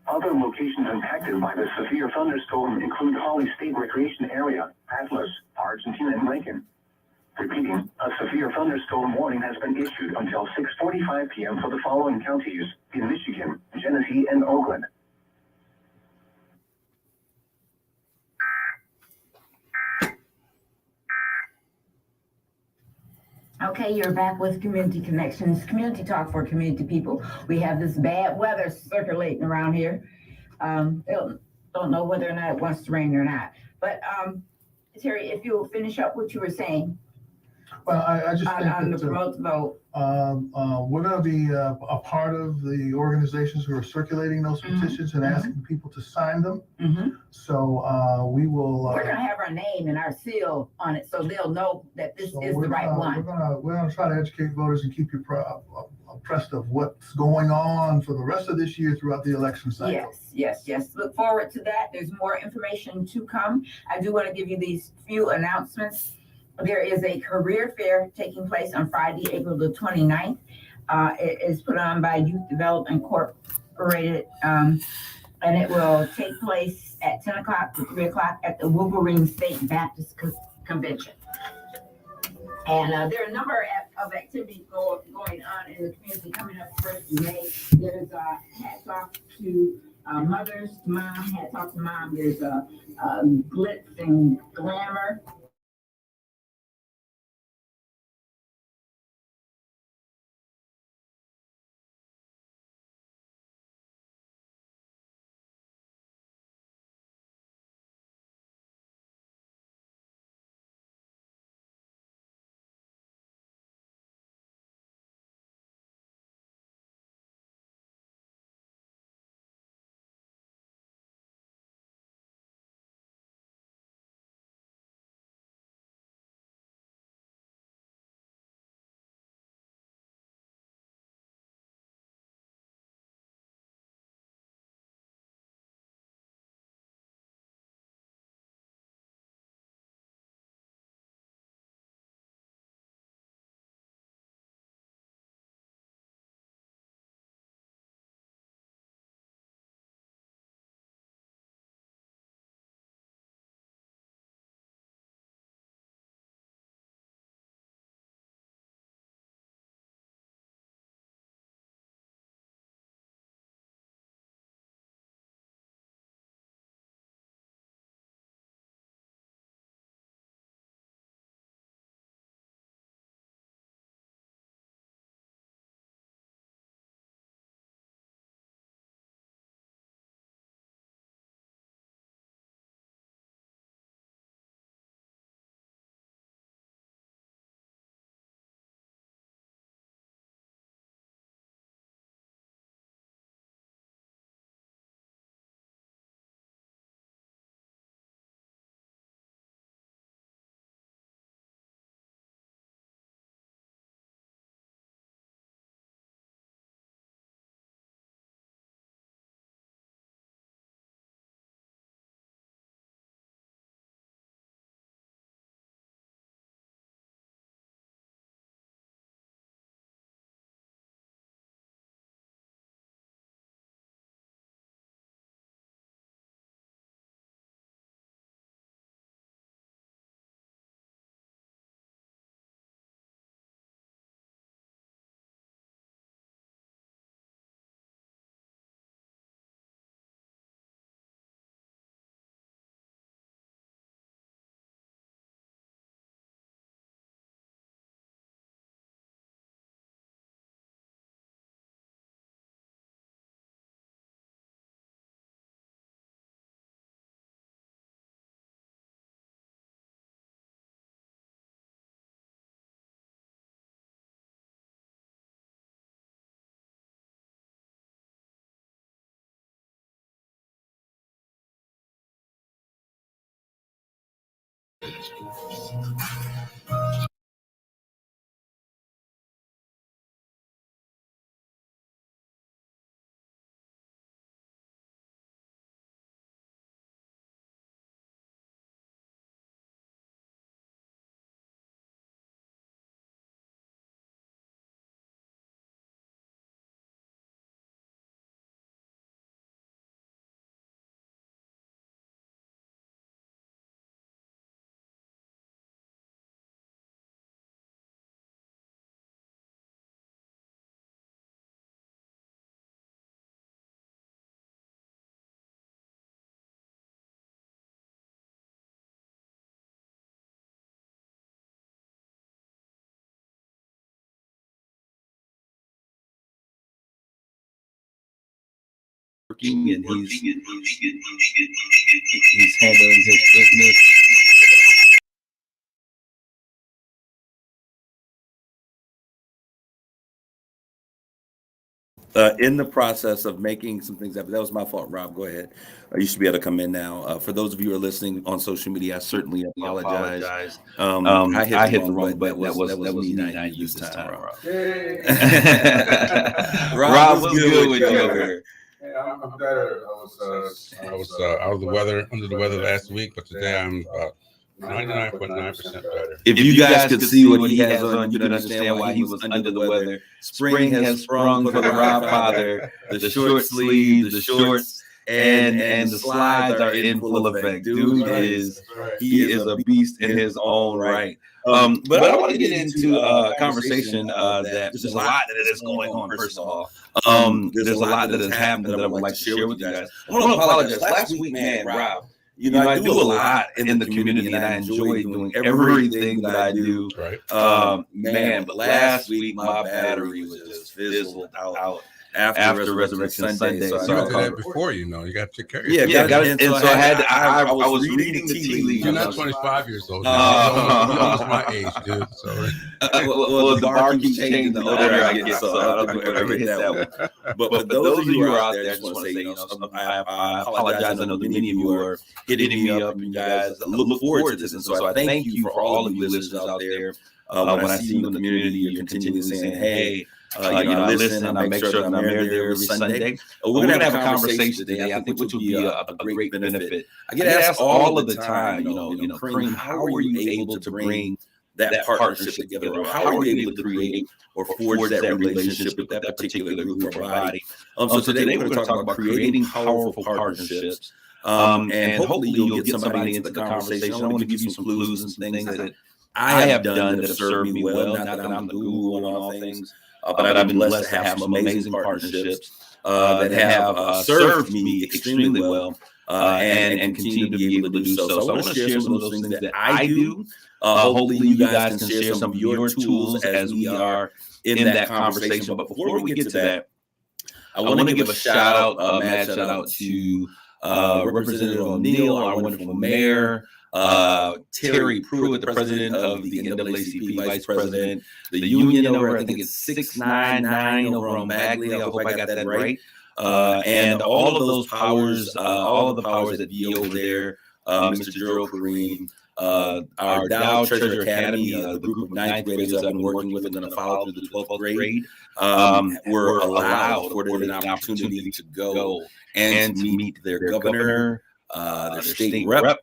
Other locations impacted by the severe thunderstorm include Holly State Recreation Area, Atlas, Argentina, and Lincoln. Repeating, a severe thunderstorm warning has been issued until 6:45 p.m. for the following counties in Michigan, Genesee, and Oakland. Okay, you're back with Community Connections, community talk for community people. We have this bad weather circulating around here. Don't know whether or not it wants to rain or not. But Terry, if you'll finish up what you were saying. Well, I just think on that the promote the vote. We're going to be a part of the organizations who are circulating those petitions and asking people to sign them. So we will. We're going to have our name and our seal on it, so they'll know that this is the right one. We're going to try to educate voters and keep you abreast of what's going on for the rest of this year throughout the election cycle. Yes. Look forward to that. There's more information to come. I do want to give you these few announcements. There is a career fair taking place on Friday, April the 29th. It is put on by Youth Development Incorporated, and it will take place at 10 o'clock to 3 o'clock at the Wolverine State Baptist Convention. And there are a number of activities going on in the community coming up 1st of May. There's hats off to mothers, to mom, hats off to mom. There's glitz and glamour. working, and he's handling his business. In the process of making some things happen. That was my fault, Rob. Go ahead. You should be able to come in now. For those of you who are listening on social media, I certainly apologize. I hit the wrong button. That was me, not you this time, Rob. Rob, what's good with you over here? Yeah, I'm better. I was under the weather last week, but today I'm about 99.9% better. If you guys could see what he has on, you can understand why he was under the weather. Spring has sprung for the Rob father. The short sleeves, the shorts, and the slides are in full effect. Dude is a beast in his own right. But I want to get into a conversation that there's a lot that is going on. First of all, there's a lot that has happened that I would like to share with you guys. I want to apologize. Last week, man, Rob. You know, I do a lot in the community, and I enjoy doing everything that I do. Right. Man, but last week my battery was just fizzled out after Resurrection Sunday. So you did that before, you got to take care of it. Yeah, got it. And so I was reading the tea leaves. You're not 25 years old. You're almost my age, dude. So. Well, the bar keeps changing the older I get, so I don't ever hit that one. But for those of you who are out there, I just want to say, I apologize. I know that many of you are hitting me up, and you guys look forward to this. And so I thank you for all of you listeners out there. When I see you in the community, you're continually saying, hey, I listen and I make sure that I'm there every Sunday. We're going to have a conversation today, I think, which will be a great benefit. I get asked all of the time, Kareem, how are you able to bring that partnership together? Or how are you able to create or forge that relationship with that particular group or body? So today we're going to talk about creating powerful partnerships. And hopefully you'll get somebody into the conversation. I want to give you some clues and some things that I have done that have served me well. Not that I'm the guru on all things, but I've been blessed to have some amazing partnerships that have served me extremely well and continue to be able to do so. So I want to share some of those things that I do. Hopefully you guys can share some of your tools as we are in that conversation. But before we get to that, I want to give a shout out, mad shout out to Representative O'Neill, our wonderful mayor, Terry Pruitt, the president of the NAACP, vice president, the union over, I think it's 699 over on Bagley. I hope I got that right. And all of those powers, all of the powers that be over there, Mr. Gerald Kareem, our Dow Treasure Academy, the group of ninth graders I've been working with and going to follow through the 12th grade, were afforded an opportunity to go and to meet their governor, their state rep,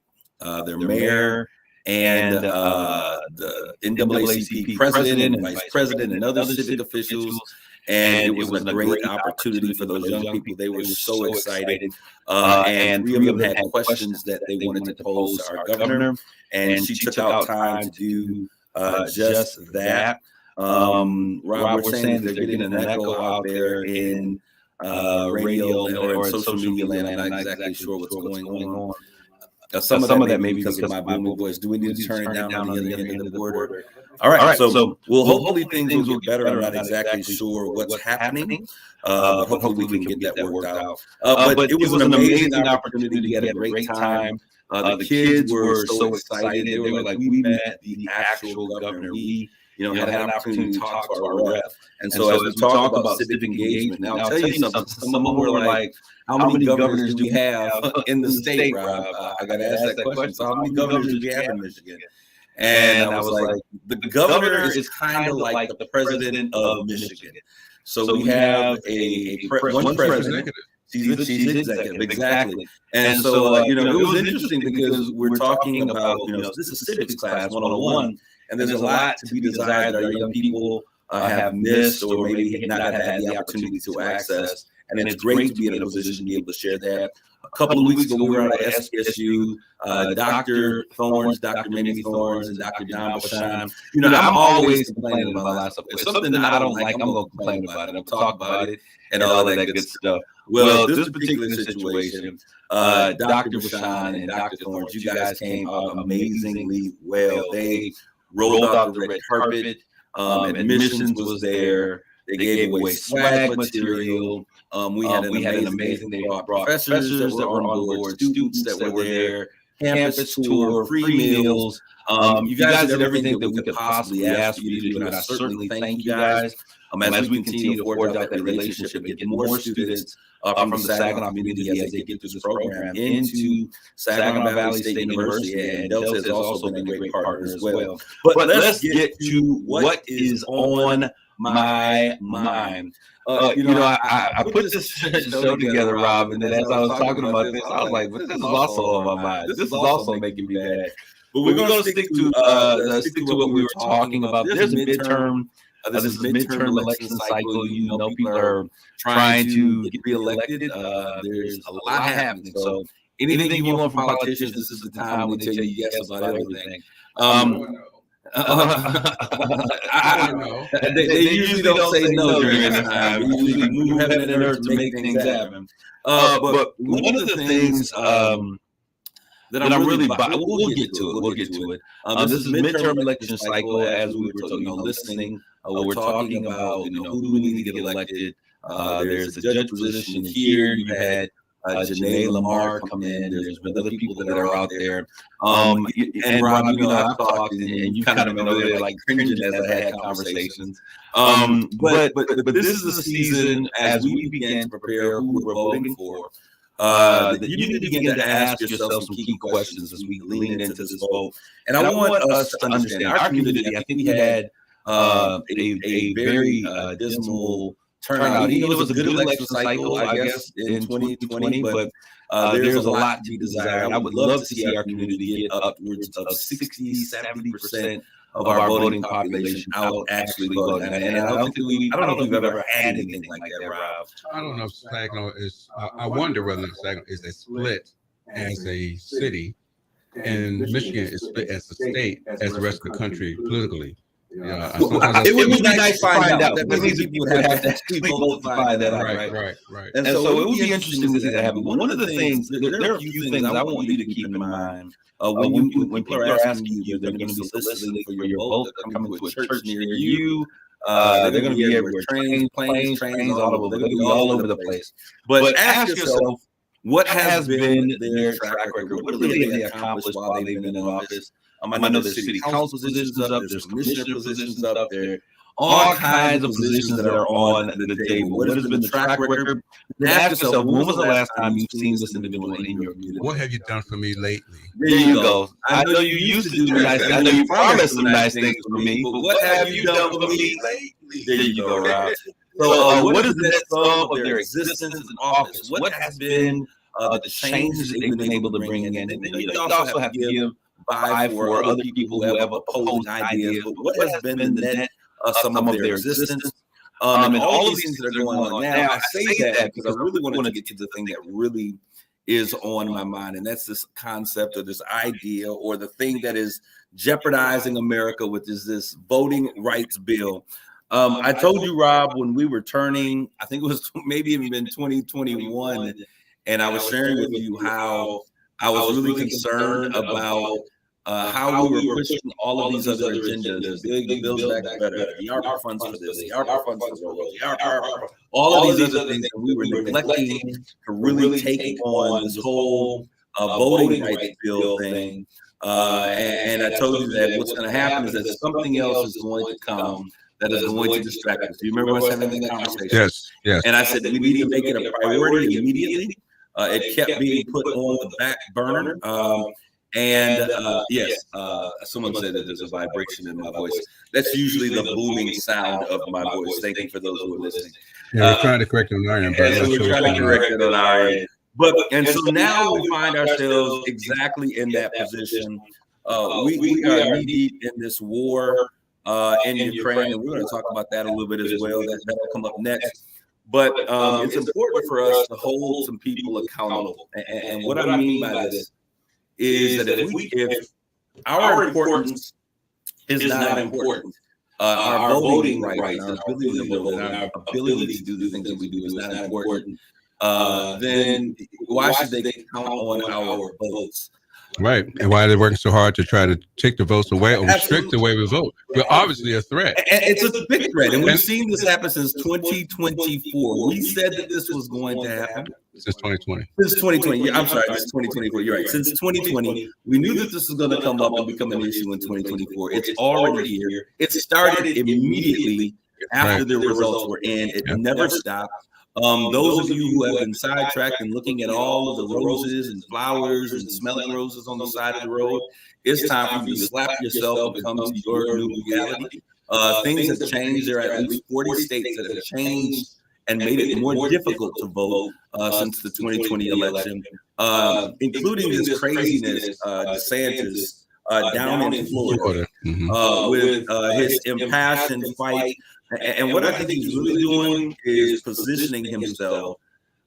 their mayor, and the NAACP president and vice president and other civic officials. And it was a great opportunity for those young people. They were so excited. And three of them had questions that they wanted to pose to our governor. And she took out time to do just that. Rob, we're saying that they're getting an echo out there in radio or in social media land. I'm not exactly sure what's going on. Some of that may be because of my booming voice. Do we need to turn it down on the other end of the board? All right. So hopefully things will get better. I'm not exactly sure what's happening, but hopefully we can get that worked out. But it was an amazing opportunity. We had a great time. The kids were so excited. They were like, we met the actual governor. We had an opportunity to talk to our rep. And so as we talk about civic engagement, now I'll tell you something. Some of them were like, how many governors do we have in the state, Rob? I got to ask that question. So how many governors do we have in Michigan? And I was like, the governor is kind of like the president of Michigan. So we have one president. She's executive, exactly. And so, it was interesting because we're talking about, this is civics class 101, and there's a lot to be desired our young people have missed or maybe not have had the opportunity to access. And it's great to be in a position to be able to share that. A couple of weeks ago, we were at SPSU. Dr. Thorns, Dr. Mamie Thorns, and Dr. Don Bashan. I'm always complaining about a lot of stuff. If something that I don't like, I'm going to complain about it. I'm talk about it and all that good stuff. Well, this particular situation, Dr. Bashan and Dr. Thorns, you guys came out amazingly well. They rolled out the red carpet. Admissions was there. They gave away swag material. We had an amazing. They brought professors that were on board, students that were there, campus tour, free meals. You guys did everything that we could possibly ask for you to do, and I certainly thank you guys. As we continue to forge out that relationship and get more students from the Saginaw community as they get through this program into Saginaw Valley State University, and Delta has also been a great partner as well. But let's get to what is on my mind. I put this show together, Rob, and then as I was talking about this, I was like, but this is also on my mind. This is also making me mad. But we're going to stick to what we were talking about. There's a midterm. This is midterm election cycle. People are trying to get reelected. There's a lot happening. So anything you want from politicians, this is the time when they tell you yes about everything. I don't know. They usually don't say no during this time. We usually move heaven and earth to make things happen. But one of the things that I'm really we'll get to it. This is midterm election cycle, as we were listening. We're talking about who do we need to get elected. There's a judge position here. You had Janae Lamar come in. There's been other people that are out there. And Rob, I've talked, and you kind of know they're like cringing as I had conversations. But this is the season as we begin to prepare who we're voting for. That you need to begin to ask yourself some key questions as we lean into this vote. And I want us to understand our community. I think we had a very dismal turnout. It was a good election cycle, I guess, in 2020, but there's a lot to be desired. I would love to see our community get upwards of 60-70% of our voting population out actually voting. And I don't know if we've ever had anything like that, Rob. I don't know if Saginaw is. I wonder whether Saginaw is a split as a city, and Michigan is split as a state as the rest of the country politically. Yeah, it would be nice to find out. That means people would have to actually find that out, right. And so it would be interesting to see that happen. One of the things, there are a few things I want you to keep in mind when people are asking you, they're going to be soliciting for your vote. They're coming to a church near you. They're going to be everywhere. Planes, trains, all over. They're going to be all over the place. But ask yourself, what has been their track record? What have they accomplished while they've been in office? I know there's city council positions up, there's commissioner positions up there, all kinds of positions that are on the table. What has been the track record? And ask yourself, when was the last time you've seen this individual in your community? What have you done for me lately? There you go. I know you used to do nice things. I know you promised some nice things for me, but what have you done for me lately? There you go, Rob. So what is the sum of their existence in office? What has been the changes that they've been able to bring in? And then you also have to give by for other people who have opposing ideas, but what has been the net some of their existence? And all of these things that are going on now, I say that because I really want to get to the thing that really is on my mind, and that's this concept or this idea or the thing that is jeopardizing America, which is this voting rights bill. I told you, Rob, when we were turning, I think it was maybe even 2021, and I was sharing with you how I was really concerned about how we were pushing all of these other agendas, big Build Back Better, the APR funds for this, the APR funds for the APR, all of these other things that we were neglecting to really take on this whole voting rights bill thing. And I told you that what's going to happen is that something else is going to come that is going to distract us. Do you remember us having that conversation? Yes. And I said we need to make it a priority immediately. It kept being put on the back burner. Someone said that there's a vibration in my voice. That's usually the booming sound of my voice. Thank you for those who are listening. Yeah, we're trying to correct it on our end. We're trying to correct it on our end. And so now we find ourselves exactly in that position. We are knee-deep in this war in Ukraine, and we're going to talk about that a little bit as well. That'll come up next. But it's important for us to hold some people accountable. And what I mean by this is that if our importance is not important, our voting rights, our ability to vote, and our ability to do the things that we do is not important, then why should they count on our votes? Right. And why are they working so hard to try to take the votes away or restrict the way we vote? We're obviously a threat. And it's a big threat. And we've seen this happen since 2024. We said that this was going to happen. Since 2020. Since 2020. I'm sorry, this is 2024. You're right. Since 2020, we knew that this was going to come up and become an issue in 2024. It's already here. It started immediately after the results were in. It never stopped. Those of you who have been sidetracked and looking at all of the roses and flowers and smelling roses on the side of the road, it's time for you to slap yourself and come to your new reality. Things have changed. There are at least 40 states that have changed and made it more difficult to vote since the 2020 election, including this craziness, DeSantis down in Florida with his impassioned fight. And what I think he's really doing is positioning himself.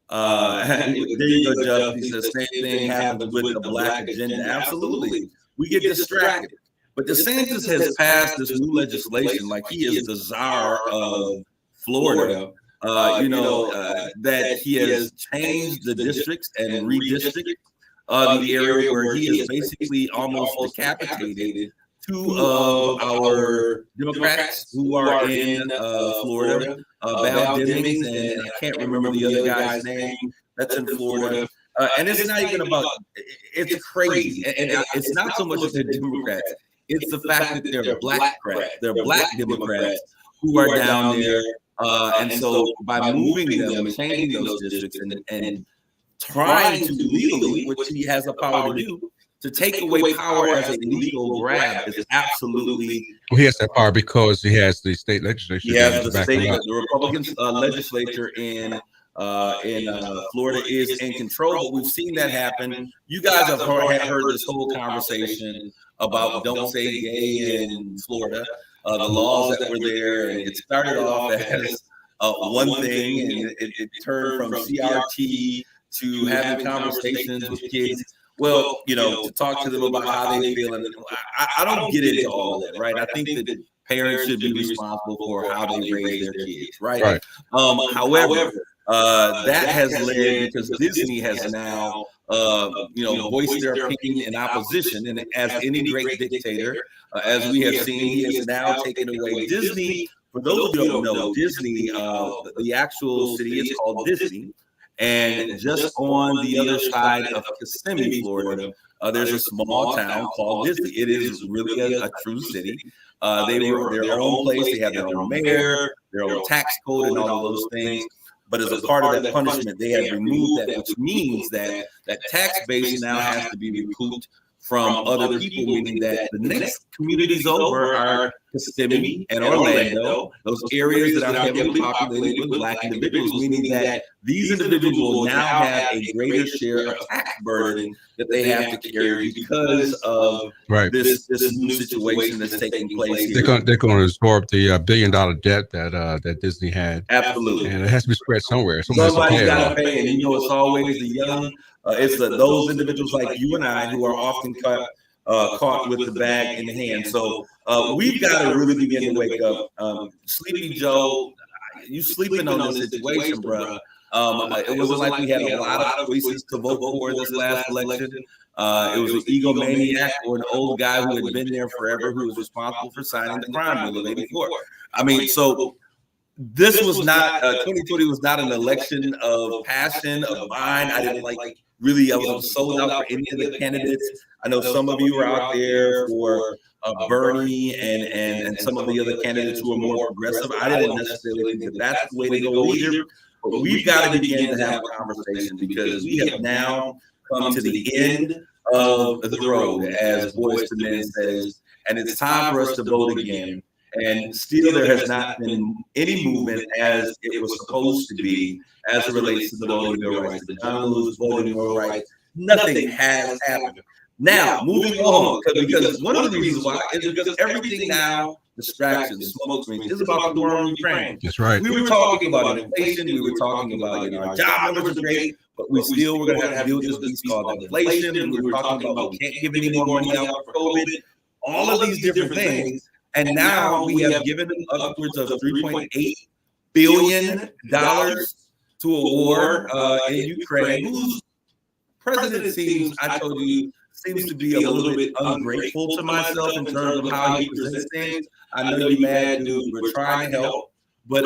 There you go, Jeff. He says same thing happens with the Black agenda. Absolutely. We get distracted. But DeSantis has passed this new legislation like he is the czar of Florida. That he has changed the districts and redistricted the area where he has basically almost decapitated two of our Democrats who are in Florida, Val Demings, and I can't remember the other guy's name that's in Florida. And it's not even about, it's crazy. And it's not so much that they're Democrats. It's the fact that they're Black Democrats who are down there. And so by moving them and changing those districts and trying to legally, which he has the power to do, to take away power as a legal grab is absolutely. Well, he has that power because he has the state legislature. He has the Republican legislature in Florida is in control. But we've seen that happen. You guys have heard this whole conversation about don't say gay in Florida, the laws that were there, and it started off as one thing, and it turned from CRT to having conversations with kids. Well, to talk to them about how they feel. And I don't get into all of that, right? I think that parents should be responsible for how they raise their kids, right? However, that has led, because Disney has now, voiced their opinion in opposition. And as any great dictator, as we have seen, he has now taken away Disney. For those who don't know, Disney, the actual city is called Disney. And just on the other side of Kissimmee, Florida, there's a small town called Disney. It is really a true city. They were their own place. They have their own mayor, their own tax code, and all of those things. But as a part of that punishment, they have removed that, which means that that tax base now has to be recouped from other people, meaning that the next communities over are Kissimmee and Orlando, those areas that are heavily populated with Black individuals, meaning that these individuals will now have a greater share of tax burden that they have to carry because of this new situation that's taking place here. They're going to absorb the $1 billion debt that Disney had. Absolutely. And it has to be spread somewhere. Somebody's got to pay, and it's always the young. It's those individuals like you and I who are often caught with the bag in the hand. So we've got to really begin to wake up. Sleepy Joe, you sleeping on this situation, bro. It wasn't like we had a lot of choices to vote for this last election. It was an egomaniac or an old guy who had been there forever who was responsible for signing the crime bill in '84. I mean, so this was not 2020 was not an election of passion, of mine. I didn't really, I wasn't sold out for any of the candidates. I know some of you were out there for Bernie and some of the other candidates who are more progressive. I didn't necessarily think that that's the way to go either. But we've got to begin to have a conversation because we have now come to the end of the road, as Boyz II Men says, and it's time for us to vote again. And still, there has not been any movement as it was supposed to be as it relates to the voting bill rights, the John Lewis voting bill rights. Nothing has happened. Now, moving on, because one of the reasons why is because everything now, distractions, smoke screens, is about the war in Ukraine. That's right. We were talking about inflation. We were talking about our job numbers are great, but we still were going to have to deal with this beast called inflation. And we were talking about we can't give any more money out for COVID. All of these different things. And now we have given upwards of $3.8 billion to a war in Ukraine, whose president seems, I told you, seems to be a little bit ungrateful to myself in terms of how he presents things. I know you're mad, dude. We're trying to help, but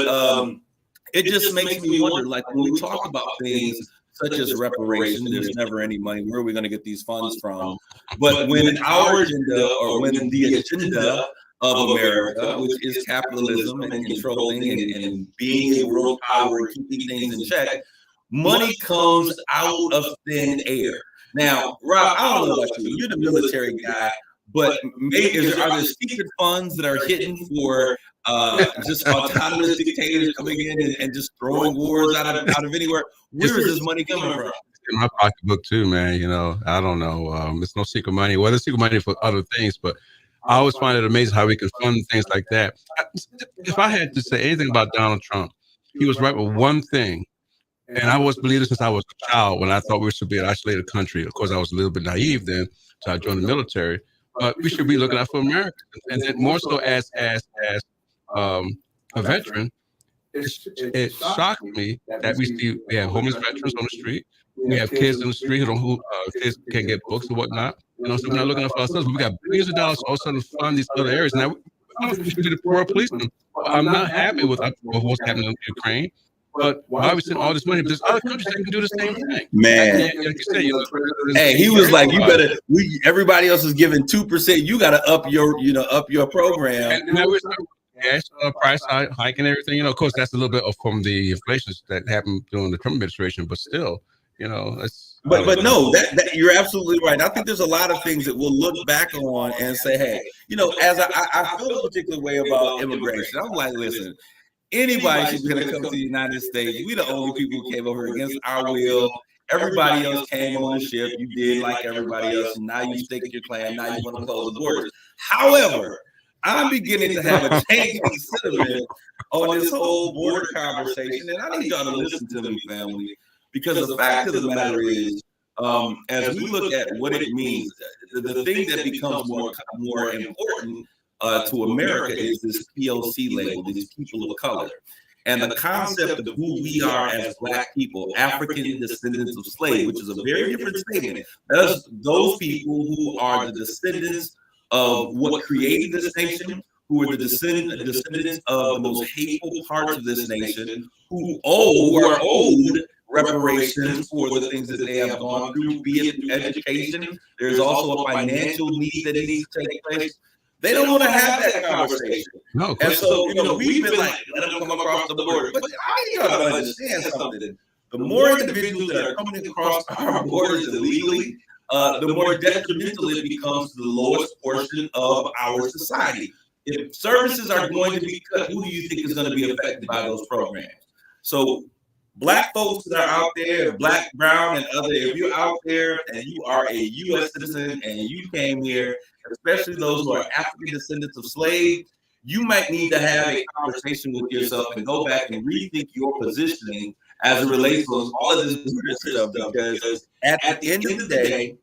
it just makes me wonder. Like when we talk about things such as reparation, there's never any money. Where are we going to get these funds from? But when our agenda, or when the agenda of America, which is capitalism and controlling and being a world power and keeping things in check, money comes out of thin air. Now, Rob, I don't know about you. You're the military guy, but are there secret funds that are hidden for just autonomous dictators coming in and just throwing wars out of anywhere? Where is this money coming from? In my pocketbook too, man. I don't know. It's no secret money. Well, there's secret money for other things, but I always find it amazing how we can fund things like that. If I had to say anything about Donald Trump, he was right with one thing. And I was believing since I was a child when I thought we should be an isolated country. Of course, I was a little bit naive then, so I joined the military. But we should be looking out for America, and then more so as a veteran. It shocked me that we have homeless veterans on the street. We have kids in the street who kids can't get books and whatnot. So we're not looking out for ourselves. But we got billions of dollars all of a sudden to fund these other areas. Now, we should be the poor policemen. I'm not happy with what's happening in Ukraine. But why are we sending all this money? But there's other countries that can do the same thing. Man, like you said, hey, he was like, "You better." Everybody else is giving 2%. You got to up your program. And now we're gas price hike and everything. Of course, that's a little bit from the inflation that happened during the Trump administration. But still, that's. But no, that you're absolutely right. I think there's a lot of things that we'll look back on and say, hey, as I feel a particular way about immigration. I'm like, listen. Anybody should be able to come to the United States. We the only people who came over against our will. Everybody else came on the ship. You did like everybody else. And now you stake your claim. Now you want to close the borders. However, I'm beginning to have a change in sentiment on this whole border conversation. And I need y'all to listen to me, family. Because the fact of the matter is, as we look at what it means, the thing that becomes more important to America is this POC label, these people of color. And the concept of who we are as Black people, African descendants of slaves, which is a very different statement. Those people who are the descendants of what created this nation, who are the descendants of the most hateful parts of this nation, who are owed reparations for the things that they have gone through, be it education. There's also a financial need that needs to take place. They don't want to have that conversation. No, and so, we've been like, let them come across the border. But I need y'all to understand something. The more individuals that are coming across our borders illegally, the more detrimental it becomes to the lowest portion of our society. If services are going to be cut, who do you think is going to be affected by those programs? So Black folks that are out there, Black, brown, and other, if you're out there and you are a U.S. citizen and you came here, especially those who are African descendants of slaves, you might need to have a conversation with yourself and go back and rethink your positioning as it relates to all of this stuff. Because at the end of the day,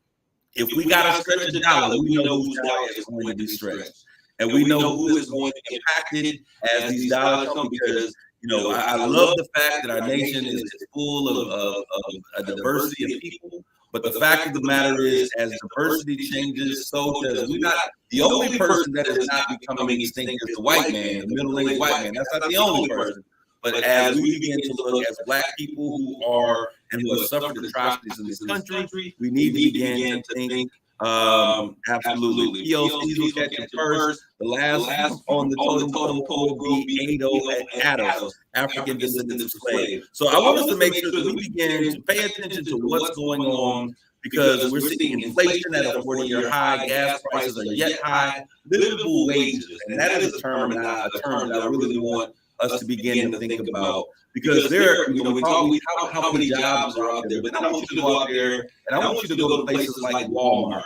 if we got to stretch a dollar, we know whose dollar is going to be stretched. And we know who is going to be impacted as these dollars come, because I love the fact that our nation is full of a diversity of people. But the fact of the matter is, as diversity changes, so does we not. The only person that is not becoming extinct is the white man, the middle-aged white man. That's not the only person. But as we begin to look as Black people who are and who have suffered atrocities in this country, we need to begin to think. Absolutely. POCs will catch it first. The last on the totem pole will be ADOS, African descendants of slaves. So I want us to make sure that we begin to pay attention to what's going on, because we're seeing inflation at a 40-year high, gas prices are yet high, livable wages, and that is a term that I really want us to begin to think about. Because we talk how many jobs are out there, but I want you to go out there and I want you to go to places like Walmart,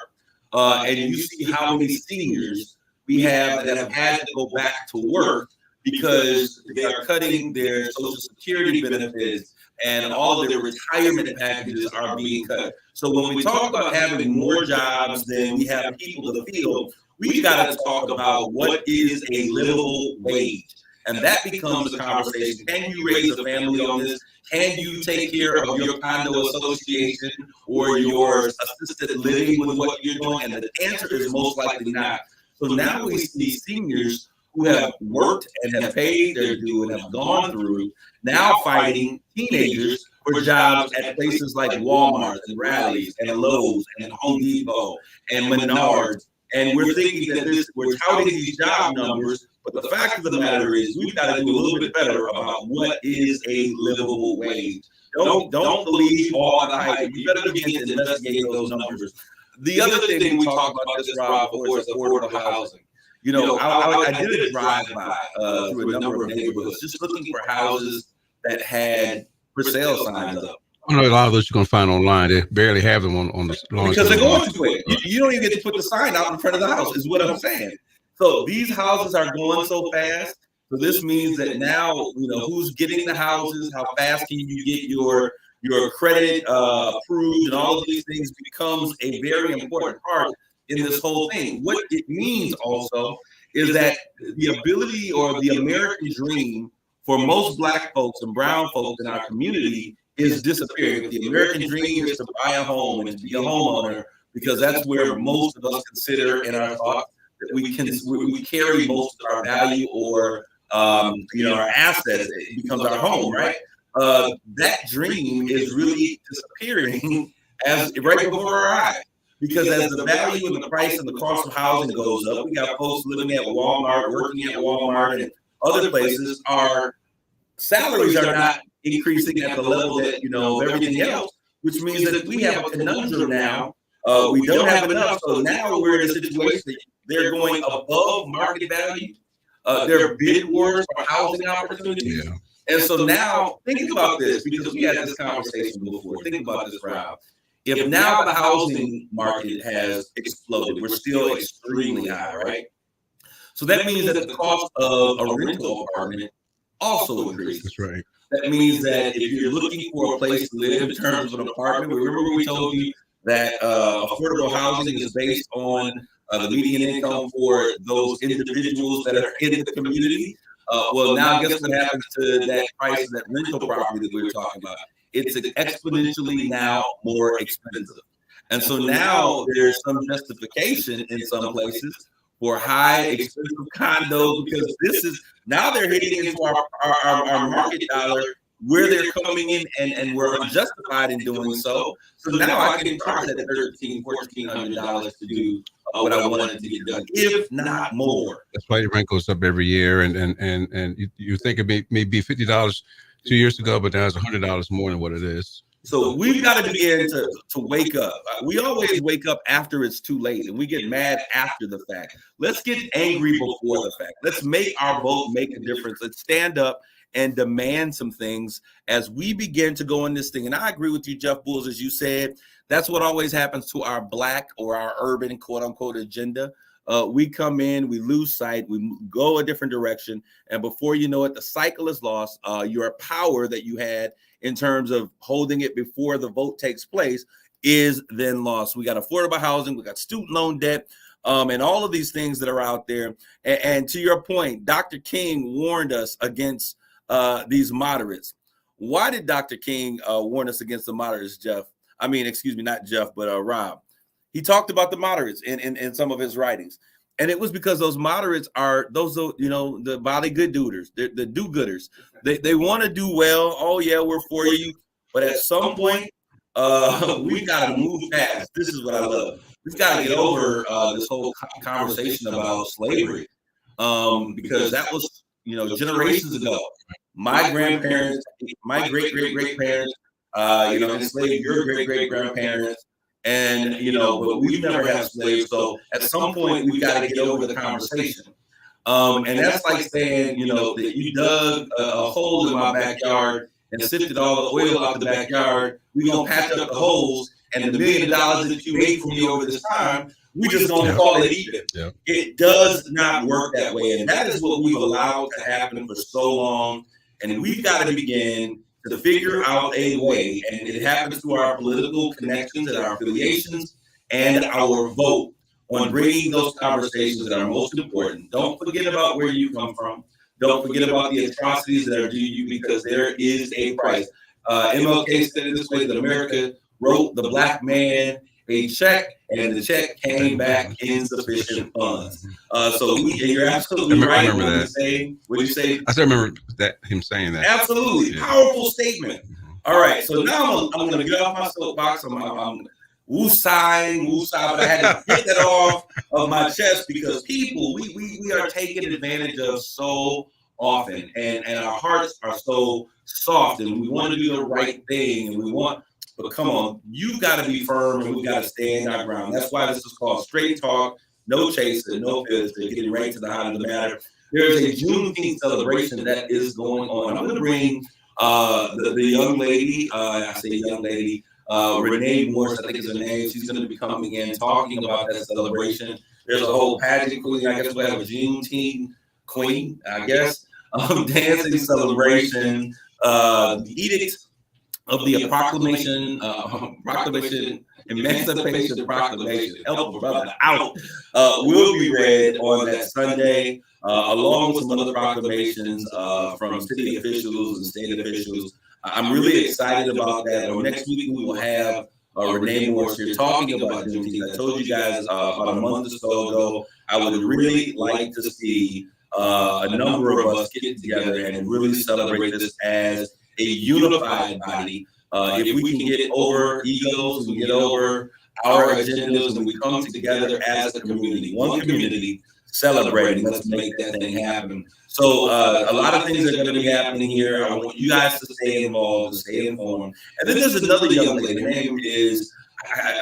and you see how many seniors we have that have had to go back to work because they are cutting their Social Security benefits and all of their retirement packages are being cut. So when we talk about having more jobs than we have people to fill, we've got to talk about what is a livable wage. And that becomes a conversation. Can you raise a family on this? Can you take care of your condo association or your assisted living with what you're doing? And the answer is most likely not. So now we see seniors who have worked and have paid their due and have gone through now fighting teenagers for jobs at places like Walmart and Rally's and Lowe's and Home Depot and Menards. And we're thinking that we're touting these job numbers, but the fact of the matter is we've got to do a little bit better about what is a livable wage. Don't believe all the hype. We better begin to investigate those numbers. The other thing we talked about this, Rob, before is affordable housing. You know, I did a drive-by through a number of neighborhoods, just looking for houses that had for sale signs up. I know a lot of those you're going to find online. They barely have them on the launch. Because they're going to it. You don't even get to put the sign out in front of the house, is what I'm saying. So these houses are going so fast. So this means that now, you know, who's getting the houses, how fast can you get your credit approved, and all of these things becomes a very important part in this whole thing. What it means also is that the ability or the American dream for most Black folks and brown folks in our community is disappearing. The American dream is to buy a home and to be a homeowner, because that's where most of us consider in our thoughts that we carry most of our value or our assets. It becomes our home, right? That dream is really disappearing as right before our eyes. Because as the value and the price and the cost of housing goes up, we got folks living at Walmart, working at Walmart and other places. Our salaries are not increasing at the level that, of everything else, which means that we have a conundrum now. We don't have enough. So now we're in a situation that they're going above market value. There are bid wars for housing opportunities. Yeah. And so now think about this, because we had this conversation before. Think about this, Rob. If now the housing market has exploded, we're still extremely high, right? So that means that the cost of a rental apartment also increases. That's right. That means that if you're looking for a place to live in terms of an apartment, remember we told you that affordable housing is based on the median income for those individuals that are in the community. Well, now guess what happens to that price of that rental property that we were talking about? It's exponentially now more expensive. And so now there's some justification in some places for high expensive condos, because this is now they're hitting into our market dollar where they're coming in, and we're unjustified in doing so. So now I can charge that $1,300, $1,400 to do what I wanted to get done, if not more. That's why your rent goes up every year, and you think it may be $50 2 years ago, but now it's $100 more than what it is. So we've got to begin to wake up. We always wake up after it's too late, and we get mad after the fact. Let's get angry before the fact. Let's make our vote make a difference. Let's stand up and demand some things as we begin to go in this thing. And I agree with you, Jeff Bulls, as you said, that's what always happens to our Black or our urban quote unquote agenda. We come in, we lose sight, we go a different direction, and before you know it, the cycle is lost. Your power that you had in terms of holding it before the vote takes place is then lost. We got affordable housing, we got student loan debt, and all of these things that are out there. And to your point, Dr. King warned us against these moderates. Why did Dr. King warn us against the moderates, Jeff? I mean, excuse me, not Jeff, but Rob. He talked about the moderates in some of his writings. And it was because those moderates are those, the body good doers, the do-gooders. They want to do well. Oh, yeah, we're for you. But at some point, we got to move fast. This is what I love. We've got to get over this whole conversation about slavery, because that was, generations ago. My grandparents, my great-great-great-parents, enslaved your great-great-grandparents. And, but we've never had slaves. So at some point, we've got to get over the conversation. And that's like saying, that you dug a hole in my backyard and sifted all the oil out the backyard. We're going to patch up the holes, and the $1 million that you made for me over this time, we just going to call it even. Yeah. It does not work that way. And that is what we've allowed to happen for so long. And we've got to begin to figure out a way, and it happens through our political connections and our affiliations and our vote on bringing those conversations that are most important. Don't forget about where you come from. Don't forget about the atrocities that are due you, because there is a price. MLK said it this way, that America wrote the black man a check, and the check came back insufficient funds. So you're absolutely right. I remember that. What you say? I still remember him saying that. Absolutely. Yeah. Powerful statement. All right. So now I'm going to get off my soapbox. I'm woosah, but I had to get that off of my chest, because people, we are taken advantage of so often, and our hearts are so soft, and we want to do the right thing, and but come on, you got to be firm, and we got to stand our ground. That's why this is called Straight Talk, no chaser, no filter, getting right to the heart of the matter. There's a Juneteenth celebration that is going on. I'm going to bring the young lady, I say young lady, Renee Morris, I think is her name. She's going to be coming in talking about that celebration. There's a whole pageant queen. I guess we'll have a Juneteenth queen, I guess, dancing celebration, the edict of the Emancipation Proclamation, help a brother out, will be read on that Sunday, along with some other proclamations from city officials and state officials. I'm really excited about that. Next week we will have Renee Morris here talking about Juneteenth. I told you guys about a month or so ago, I would really like to see a number of us get together and really celebrate this as a unified body. If we can get over egos, we get over our agendas, and we come together as a community, one community, celebrating. Let's make that thing happen. So a lot of things are going to be happening here. I want you guys to stay involved, to stay informed. And then there's another young lady.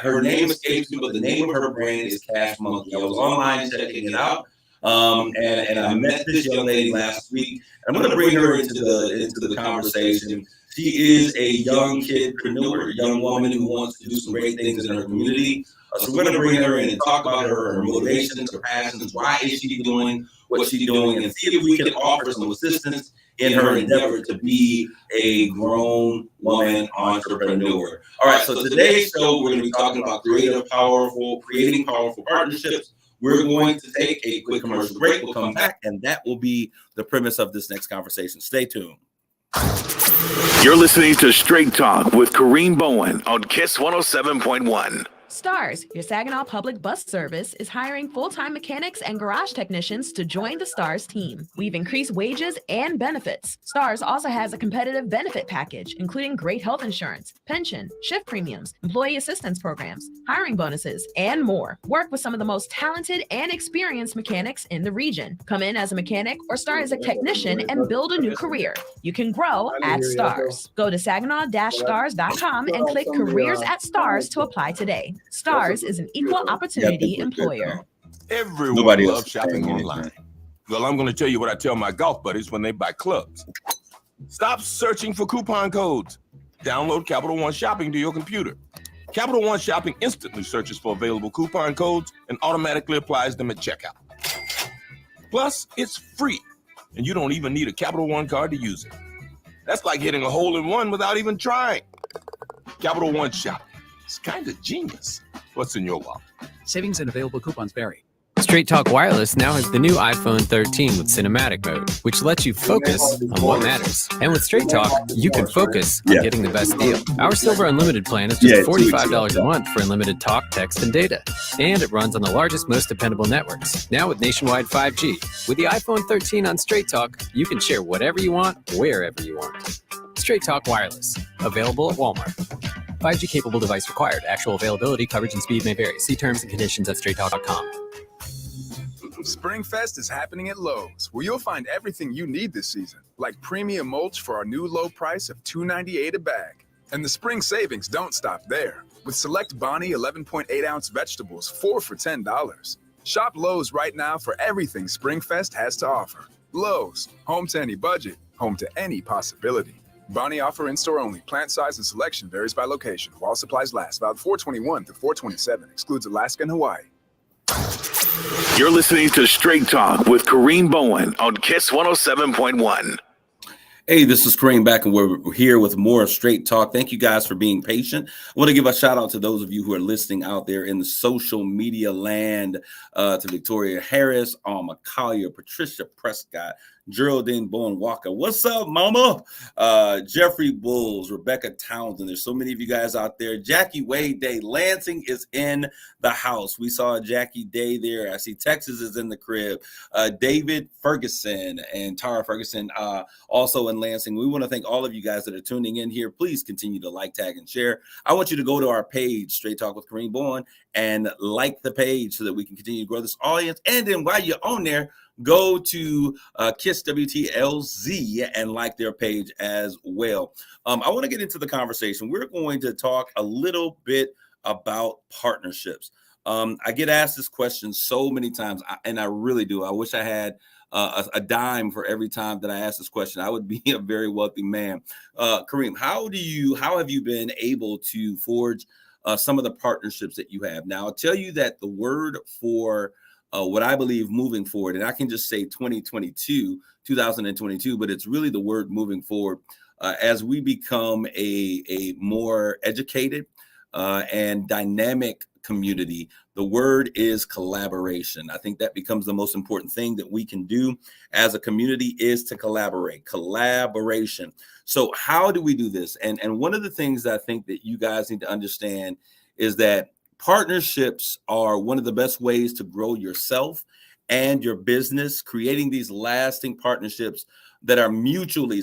Her name escapes me, but the name of her brand is Cash Monkey. I was online checking it out. And I met this young lady last week. I'm going to bring her into the conversation. She is a young kidpreneur, a young woman who wants to do some great things in her community. So we're going to bring her in and talk about her motivations, her passions, why is she doing what she's doing, and see if we can offer some assistance in her endeavor to be a grown woman entrepreneur. All right, so today's show, we're going to be talking about creating powerful partnerships. We're going to take a quick commercial break. We'll come back, and that will be the premise of this next conversation. Stay tuned. You're listening to Straight Talk with Kareem Bowen on KISS 107.1. STARS, your Saginaw Public Bus Service, is hiring full-time mechanics and garage technicians to join the STARS team. We've increased wages and benefits. STARS also has a competitive benefit package, including great health insurance, pension, shift premiums, employee assistance programs, hiring bonuses, and more. Work with some of the most talented and experienced mechanics in the region. Come in as a mechanic or start as a technician and build a new career. You can grow at STARS. Go to saginaw-stars.com and click Careers at STARS to apply today. STARS is an equal opportunity employer. Everyone loves shopping online. Well, I'm going to tell you what I tell my golf buddies when they buy clubs. Stop searching for coupon codes. Download Capital One Shopping to your computer. Capital One Shopping instantly searches for available coupon codes and automatically applies them at checkout. Plus, it's free, and you don't even need a Capital One card to use it. That's like hitting a hole in one without even trying. Capital One Shopping. It's kind of genius. What's in your wallet? Savings and available coupons vary. Straight Talk Wireless now has the new iPhone 13 with cinematic mode, which lets you focus on what matters. And with Straight Talk, you can focus on getting the best deal. Our Silver Unlimited plan is just $45 a month for unlimited talk, text, and data. And it runs on the largest, most dependable networks. Now with nationwide 5G. With the iPhone 13 on Straight Talk, you can share whatever you want, wherever you want. Straight Talk Wireless. Available at Walmart. 5G capable device required. Actual availability, coverage, and speed may vary. See terms and conditions at straighttalk.com. Springfest is happening at Lowe's, where you'll find everything you need this season, like premium mulch for our new low price of $2.98 a bag. And the spring savings don't stop there. With select Bonnie 11.8-ounce vegetables, 4 for $10. Shop Lowe's right now for everything Springfest has to offer. Lowe's, home to any budget, home to any possibility. Bonnie offer in-store only. Plant size and selection varies by location. While supplies last. Valid 4/21 through 4/27. Excludes Alaska and Hawaii. You're listening to Straight Talk with Kareem Bowen on KISS 107.1. Hey, this is Kareem back, and we're here with more Straight Talk. Thank you guys for being patient. I want to give a shout out to those of you who are listening out there in the social media land, to Victoria Harris, Alma Collier, Patricia Prescott, Geraldine Bowen Walker. What's up, mama? Jeffrey Bulls, Rebecca Townsend. There's so many of you guys out there. Jackie Wade Day. Lansing is in the house. We saw Jackie Day there. I see Texas is in the crib. David Ferguson and Tara Ferguson also in Lansing. We want to thank all of you guys that are tuning in here. Please continue to like, tag, and share. I want you to go to our page, Straight Talk with Kareem Bowen, and like the page so that we can continue to grow this audience. And then while you're on there, go to Kiss WTLZ and like their page as well. I want to get into the conversation. We're going to talk a little bit about partnerships. I get asked this question so many times, and I really do. I wish I had a dime for every time that I ask this question. I would be a very wealthy man. Kareem, how have you been able to forge some of the partnerships that you have? Now, I'll tell you that the word for what I believe moving forward, and I can just say 2022, but it's really the word moving forward as we become a more educated and dynamic community. The word is collaboration. I think that becomes the most important thing that we can do as a community is to collaboration. So how do we do this? And one of the things that I think that you guys need to understand is that partnerships are one of the best ways to grow yourself and your business, creating these lasting partnerships that are mutually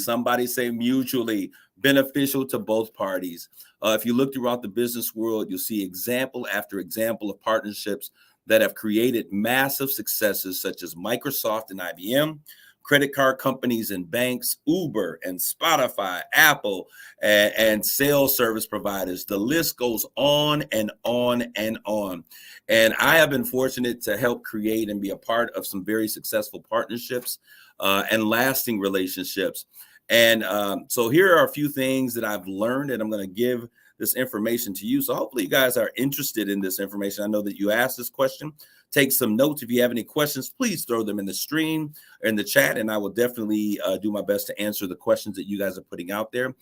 beneficial to both parties. If you look throughout the business world, you'll see example after example of partnerships that have created massive successes, such as Microsoft and IBM, credit card companies and banks, Uber and Spotify, Apple, and sales service providers. The list goes on and on and on. And I have been fortunate to help create and be a part of some very successful partnerships and lasting relationships. And so here are a few things that I've learned, and I'm going to give this information to you. So hopefully you guys are interested in this information. I know that you asked this question. Take some notes. If you have any questions, please throw them in the stream or in the chat, and I will definitely do my best to answer the questions that you guys are putting out there.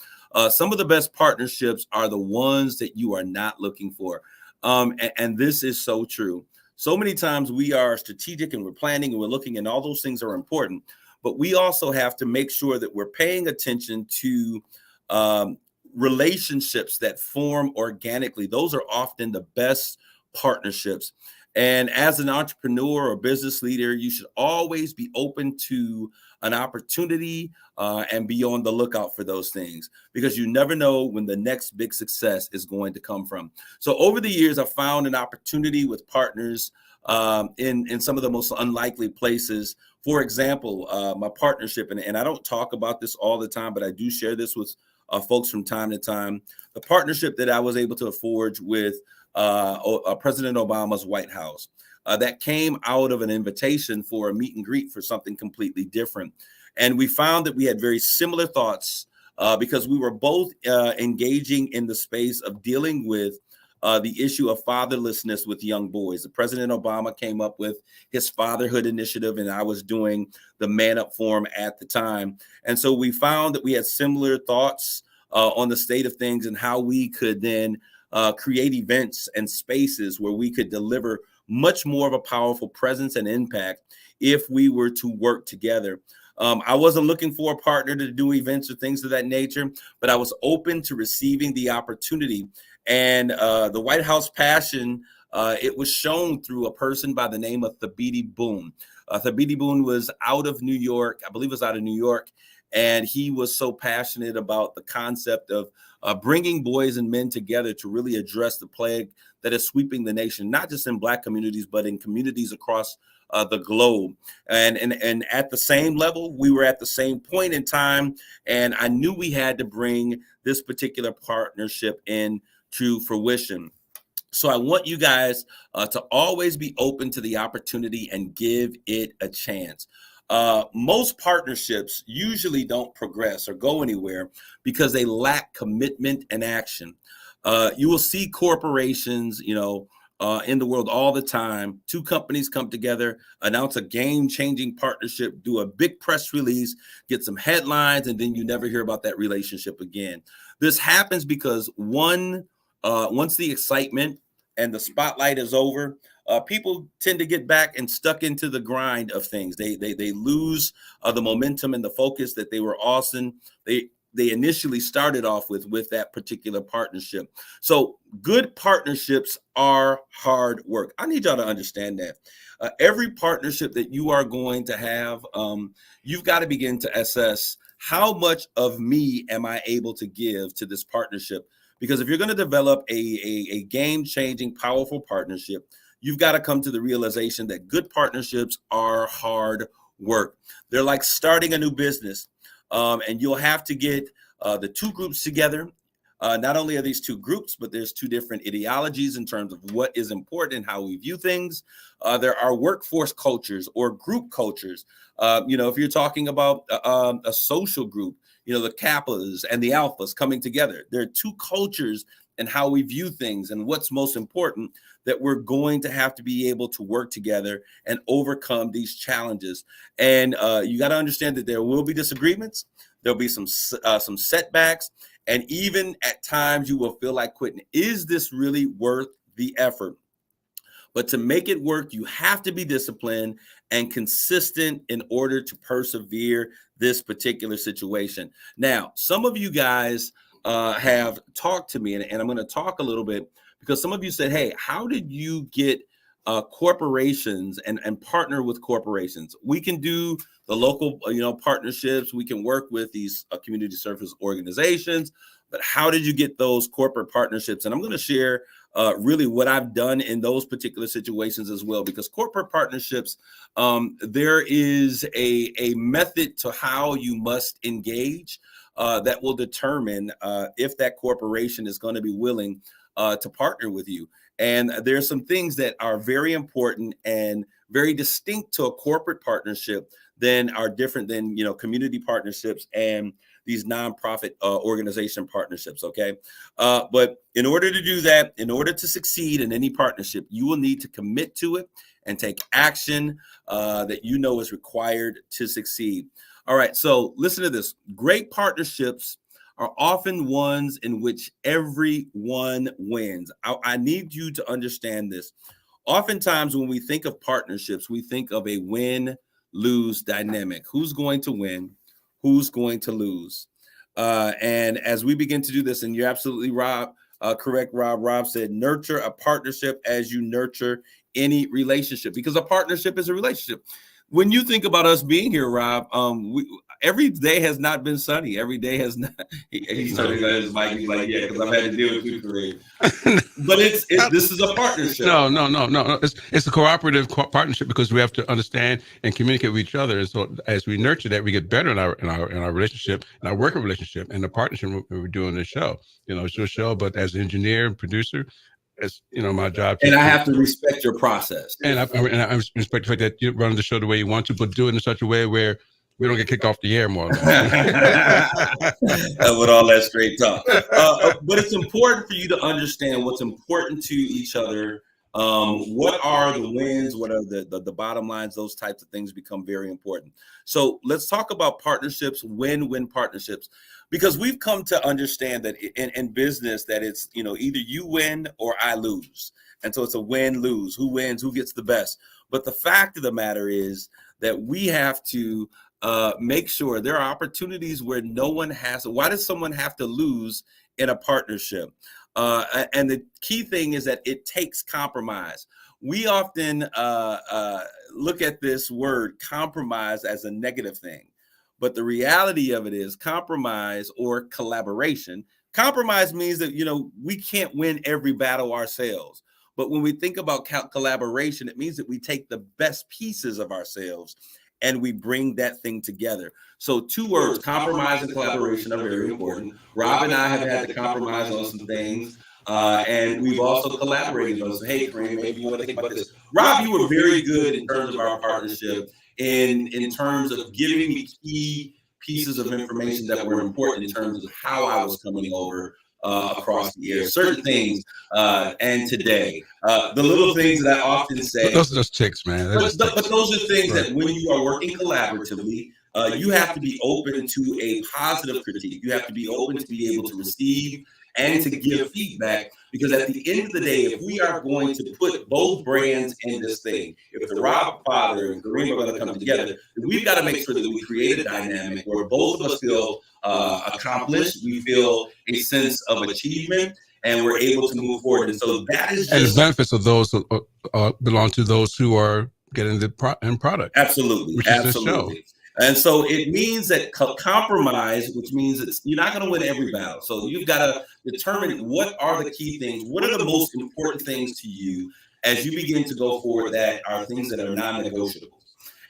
Some of the best partnerships are the ones that you are not looking for. And this is so true. So many times we are strategic and we're planning and we're looking, and all those things are important. But we also have to make sure that we're paying attention to relationships that form organically. Those are often the best partnerships. And as an entrepreneur or business leader, you should always be open to an opportunity and be on the lookout for those things, because you never know when the next big success is going to come from. So over the years, I've found an opportunity with partners in some of the most unlikely places. For example, my partnership, and I don't talk about this all the time, but I do share this with folks from time to time. The partnership that I was able to forge with President Obama's White House that came out of an invitation for a meet and greet for something completely different. And we found that we had very similar thoughts because we were both engaging in the space of dealing with the issue of fatherlessness with young boys. President Obama came up with his fatherhood initiative, and I was doing the Man Up Forum at the time. And so we found that we had similar thoughts on the state of things and how we could then create events and spaces where we could deliver much more of a powerful presence and impact if we were to work together. I wasn't looking for a partner to do events or things of that nature, but I was open to receiving the opportunity. And the White House passion, it was shown through a person by the name of Thabiti Boone. Thabiti Boone was out of New York. I believe it was out of New York. And he was so passionate about the concept of bringing boys and men together to really address the plague that is sweeping the nation, not just in Black communities, but in communities across the globe. And at the same level, we were at the same point in time. And I knew we had to bring this particular partnership into fruition. So I want you guys to always be open to the opportunity and give it a chance. Most partnerships usually don't progress or go anywhere because they lack commitment and action. You will see corporations, in the world all the time. Two companies come together, announce a game-changing partnership, do a big press release, get some headlines, and then you never hear about that relationship again. This happens because once the excitement and the spotlight is over, people tend to get back and stuck into the grind of things. They lose the momentum and the focus that they were they initially started off with that particular partnership. So good partnerships are hard work. I need y'all to understand that. Every partnership that you are going to have, you've got to begin to assess, how much of me am I able to give to this partnership? Because if you're going to develop a game-changing, powerful partnership, you've got to come to the realization that good partnerships are hard work. They're like starting a new business, and you'll have to get the two groups together. Not only are these two groups, but there's two different ideologies in terms of what is important and how we view things. There are workforce cultures or group cultures. If you're talking about a social group, the kappas and the alphas coming together, there are two cultures in how we view things. And what's most important, that we're going to have to be able to work together and overcome these challenges. And you got to understand that there will be disagreements. There'll be some setbacks. And even at times you will feel like quitting. Is this really worth the effort? But to make it work, you have to be disciplined and consistent in order to persevere this particular situation. Now, some of you guys have talked to me, and I'm going to talk a little bit, because some of you said, hey, how did you get corporations and partner with corporations? We can do the local, partnerships. We can work with these community service organizations, but how did you get those corporate partnerships? And I'm going to share really what I've done in those particular situations as well, because corporate partnerships, there is a method to how you must engage that will determine if that corporation is going to be willing to partner with you. And there's some things that are very important and very distinct to a corporate partnership than are different than, community partnerships and these nonprofit organization partnerships. Okay. But in order to do that, in order to succeed in any partnership, you will need to commit to it and take action that is required to succeed. All right. So listen to this. Great partnerships are often ones in which everyone wins. I need you to understand this. Oftentimes when we think of partnerships, we think of a win-lose dynamic. Who's going to win? Who's going to lose? And as we begin to do this, and you're absolutely correct, Rob. Rob said, nurture a partnership as you nurture any relationship, because a partnership is a relationship. When you think about us being here, Rob, every day has not been sunny. Every day has not. He's turning on his mic. He's like, yeah, because I've had to deal with you, Kareem. But this is a partnership. No. It's a cooperative partnership, because we have to understand and communicate with each other. And so as we nurture that, we get better in our relationship, in our working relationship, and the partnership we're doing this show. It's your show, but as an engineer and producer, it's my job. And I have to respect your process. And I respect the fact that you run the show the way you want to, but do it in such a way where we don't get kicked off the air more. With all that straight talk. But it's important for you to understand what's important to each other. What are the wins? What are the bottom lines? Those types of things become very important. So let's talk about partnerships, win-win partnerships, because we've come to understand that in business that it's, either you win or I lose. And so it's a win-lose. Who wins? Who gets the best? But the fact of the matter is that we have to make sure there are opportunities where no one has. Why does someone have to lose in a partnership? And the key thing is that it takes compromise. We often look at this word compromise as a negative thing, but the reality of it is compromise or collaboration. Compromise means that, we can't win every battle ourselves. But when we think about collaboration, it means that we take the best pieces of ourselves and we bring that thing together. So two words, compromise and collaboration, are very important. Rob and I have had to compromise on some things, and we've also collaborated on some, hey, Kareem, maybe you want to think about this. Rob, you were very good in terms of our partnership in terms of giving me key pieces of information that were important in terms of how I was coming over across the air, certain things, and today. The little things that I often say. Those are just ticks, man. But those are things that when you are working collaboratively, you have to be open to a positive critique. You have to be open to be able to receive and to give feedback, Because at the end of the day, if we are going to put both brands in this thing, if the Rob father and Kareem are going to come together, we've got to make sure that we create a dynamic where both of us feel accomplished, we feel a sense of achievement, and we're able to move forward. And so that is And the just benefits of those belong to those who are getting the end product. absolutely, which is this show. absolutely. And so it means that compromise, which means that you're not going to win every battle. So you've got to determine what are the key things, what are the most important things to you as you begin to go forward that are things that are non-negotiable.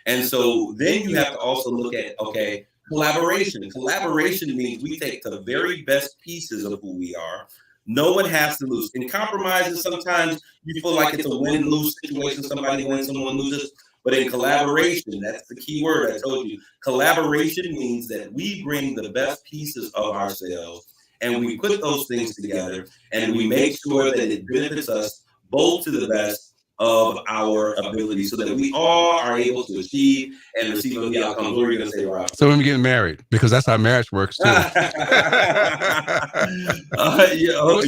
And so then you have to also look at, okay, collaboration. Collaboration means we take the very best pieces of who we are. No one has to lose. In compromises, sometimes you feel like it's a win-lose situation. Somebody wins, someone loses. But in collaboration, that's the key word I told you. Collaboration means that we bring the best pieces of ourselves and we put those things together and we make sure that it benefits us both to the best of our ability so that we all are able to achieve and receive the outcomes. What are you going to say, Rob? So when we get married, because that's how marriage works too.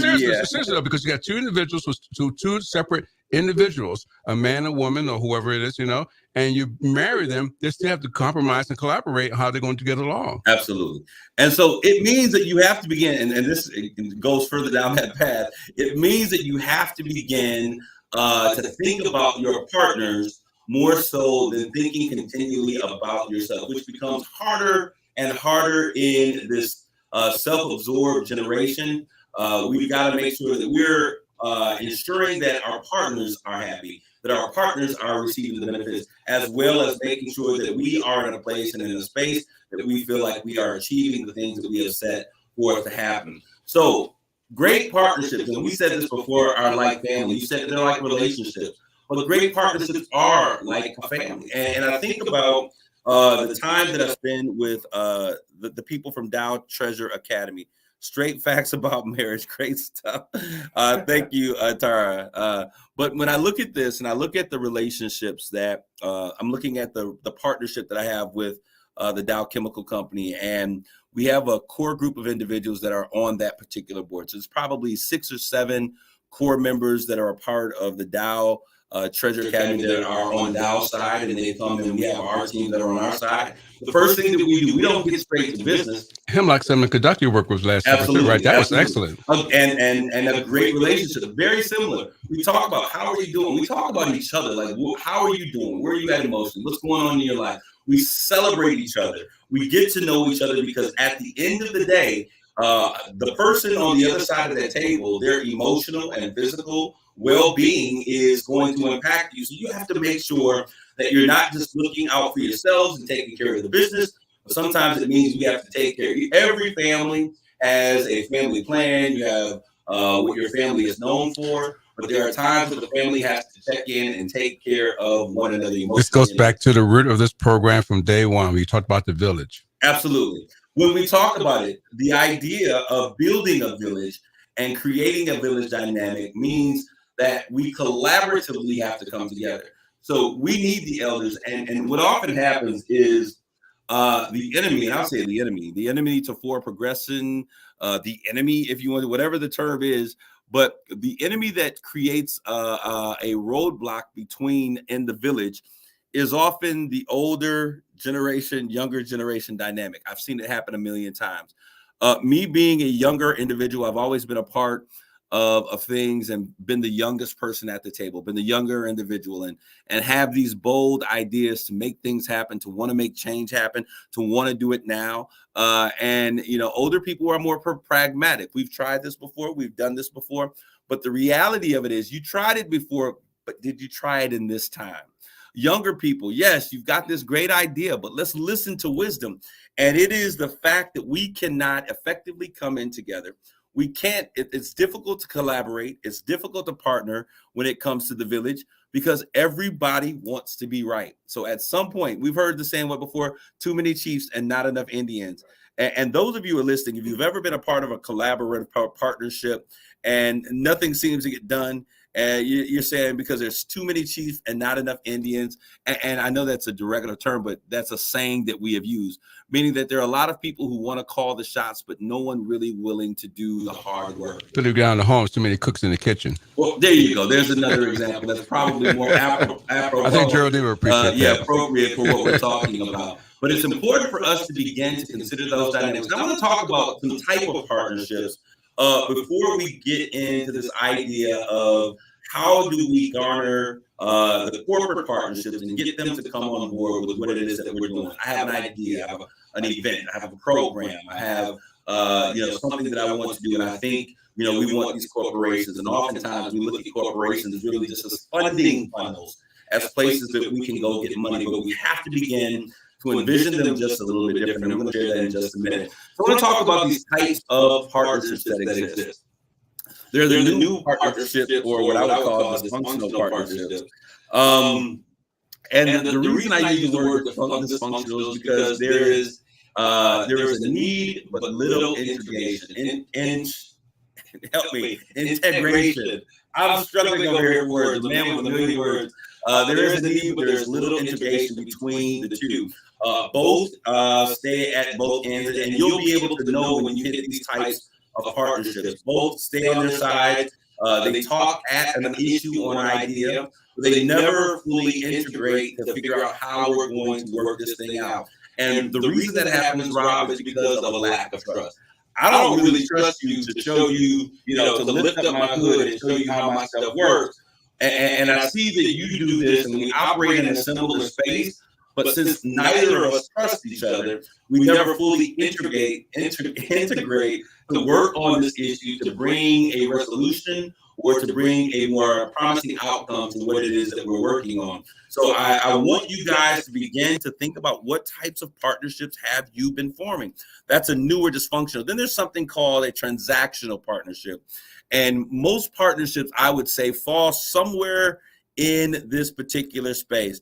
Seriously though, because you got two individuals, two separate individuals, a man and woman or whoever it is, and you marry them, they still have to compromise and collaborate on how they're going to get along. Absolutely. And so it means that you have to begin, and this goes further down that path, it means that you have to begin to think about your partners more so than thinking continually about yourself, which becomes harder and harder in this self-absorbed generation. We've got to make sure that we're ensuring that our partners are happy, that our partners are receiving the benefits, as well as making sure that we are in a place and in a space that we feel like we are achieving the things that we have set for it to happen. So great partnerships, and we said this before, are like family. You said they're like relationships, but great partnerships are like a family. And I think about the time that I spend with the people from Dow Treasure Academy. Straight facts about marriage, great stuff. Thank you, Tara. But when I look at this and I look at the relationships that I'm looking at the partnership that I have with the Dow Chemical Company, and we have a core group of individuals that are on that particular board. So it's probably 6 or 7 core members that are a part of the Dow Treasure Academy that are on Dow's side, and they come and we have our team that are on our side. The first thing that we do, we don't get straight to business. Him like some conductor work was last time, right? That was excellent. And a great relationship, very similar. We talk about how are you doing? We talk about each other, like how are you doing? Where are you at emotionally? What's going on in your life? We celebrate each other. We get to know each other because at the end of the day, the person on the other side of that table, their emotional and physical well-being is going to impact you. So you have to make sure that you're not just looking out for yourselves and taking care of the business, but sometimes it means we have to take care of you. Every family has a family plan. You have what your family is known for, but there are times where the family has to check in and take care of one another emotionally. This goes back to the root of this program from day one. We talked about the village. Absolutely. When we talk about it, the idea of building a village and creating a village dynamic means that we collaboratively have to come together. So we need the elders. And what often happens is the enemy, and I'll say the enemy to forward progression, the enemy, if you want, whatever the term is, but the enemy that creates a roadblock between in the village is often the older generation, younger generation dynamic. I've seen it happen a million times. Me being a younger individual, I've always been a part of things and been the youngest person at the table, been the younger individual, and have these bold ideas to make things happen, to want to make change happen, to want to do it now. And older people are more pragmatic. We've tried this before. We've done this before. But the reality of it is you tried it before, but did you try it in this time? Younger people, yes, you've got this great idea, but let's listen to wisdom. And it is the fact that we cannot effectively come in together. We can't, it's difficult to collaborate. It's difficult to partner when it comes to the village because everybody wants to be right. So at some point, we've heard the saying what before, too many chiefs and not enough Indians. And those of you who are listening, if you've ever been a part of a collaborative partnership and nothing seems to get done, And you're saying because there's too many chiefs and not enough Indians. And I know that's a derogatory term, but that's a saying that we have used, meaning that there are a lot of people who want to call the shots, but no one really willing to do the hard work. Put it down the homes, too many cooks in the kitchen. Well, there you go. There's another example that's probably more apropos. I think Geraldine would appreciate that. Appropriate for what we're talking about. But it's important for us to begin to consider those dynamics. Now, I want to talk about some type of partnerships before we get into this idea of how do we garner the corporate partnerships and get them to come on board with what it is that we're doing. I have an idea, I have an event, I have a program, I have something that I want to do, and I think we want these corporations, and oftentimes we look at corporations really just as funding funnels, as places that we can go get money, but we have to begin to envision them just a little bit different. I'm going to share that in just a minute. So I want to talk about these types of partnerships that exist. They're the new partnerships, or what I would call dysfunctional partnerships. And the reason I use the word dysfunctional is because there is a need but little integration. Integration. I'm struggling over here with words. The man with a million words. There is a need, but there's little integration between the two. Both stay at both ends, and you'll be able to know when you hit these types of partnerships. Both stay on their side. They talk at an issue or an idea, but they never fully integrate to figure out how we're going to work this thing out. And the reason that happens, Rob, is because of a lack of trust. I don't really trust you to show you, to lift up my hood and show you how my stuff works. And I see that you do this, and we operate in a similar space. But since neither of us trust each other, we never fully integrate to work on this issue to bring a resolution or to bring a more promising outcome to what it is that we're working on. So I want you guys to begin to think about what types of partnerships have you been forming. That's a newer dysfunctional. Then there's something called a transactional partnership. And most partnerships, I would say, fall somewhere in this particular space.